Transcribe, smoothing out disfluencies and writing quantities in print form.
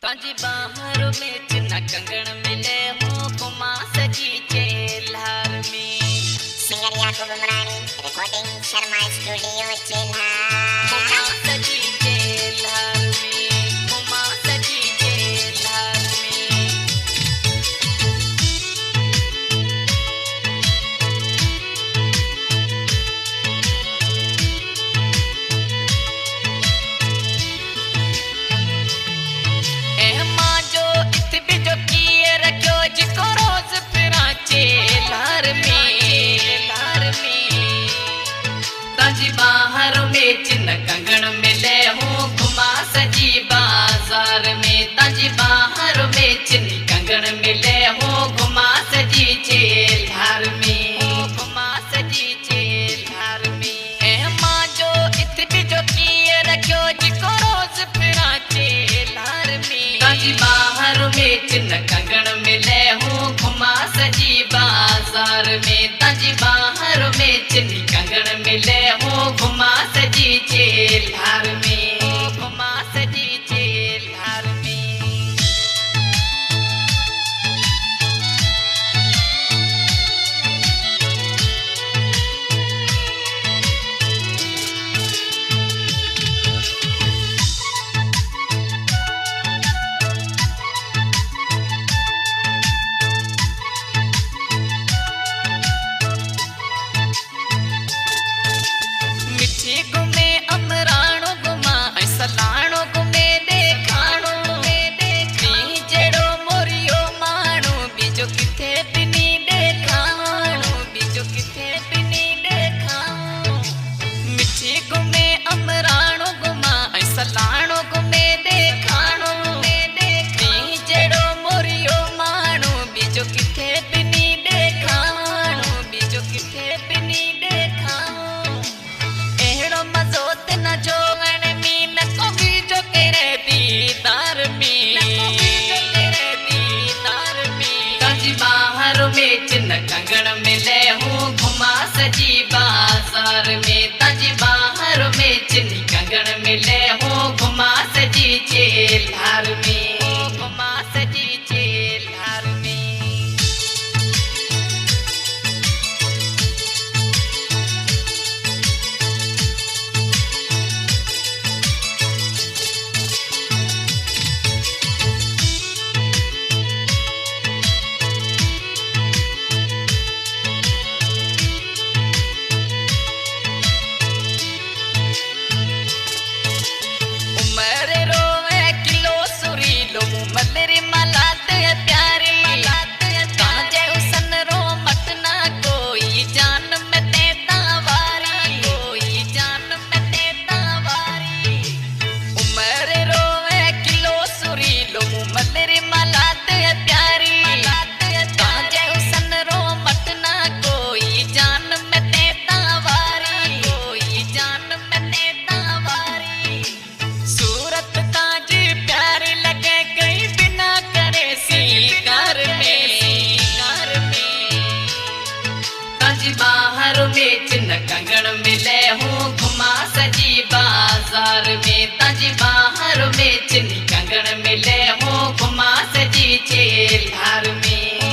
ताजी बाहर में चिन्ना कंगन मिले हो कुमा सजी के लार में सिंगर याकूब इमरानी रिकॉर्डिंग शर्मा स्टूडियो चिन्हा कुमा सजी के लार में कुमा सजी के लार में बाहर में चिन्ह कंगन मिले हो घुमा सजी बाजार में ताजी बाहर में चिन्ह कंगन मिले हो घुमा सजी चेल्हार में घुमा सजी चेल्हार में माँ जो इतनी जो किए रखो जिको रोज फिरा चेल्हार में ताजी बाहर में चिन्ह कंगन मिले हो घुमा सजी बाजार में ताजी बाहर में चिन्ह कंगन मिले हो घुमा सजी चेल्हार में घुमा सजी चेल्हार में मिठी गुमे अमराणो गुमा सलाणो गुमे देखाणो देखी जेड़ो मोरियो माणो बीजो किथे बिनी देखाणो बीजो किथे बिनी देखाणो मिठी गुमे अमराणो गुमा सलाणो गुमे देखाणो देखी जेड़ो मोरियो माणो बीजो किथे बिनी देखाणो बीजो किथे बिनी देखाणो एड़ो मजो ते न जोगण मी न को बीजो केरे दीदार में ताजी बाहर में चिन्ह कंगन मिले हो घुमा सजी बाजार में ताजी बाहर में चिन्ह कंगन मिले हो घुमा सजी चेल्हार में घुमा सजी चेल्हार में उमरे रोवे किलो सुरी लो मलरी मलात प्यारी ताजे हुसन रो मतना कोई जान में देता वारी कोई जान में देता वारी उमरे रोवे किलो सुरी लो मलरी मलात प्यारी ताजे हुसन रो मतना कोई जान में देता वारी कोई जान में देता वारी सूरत ताजी प्यारी लगे कहीं बिना करे सीकार में ताजी बाहर में चिन्ह कंगन मिले हो घुमा सजी बाजार में ताजी बाहर में चिन्ह कंगन मिले हो घुमा सजी चेल्हार में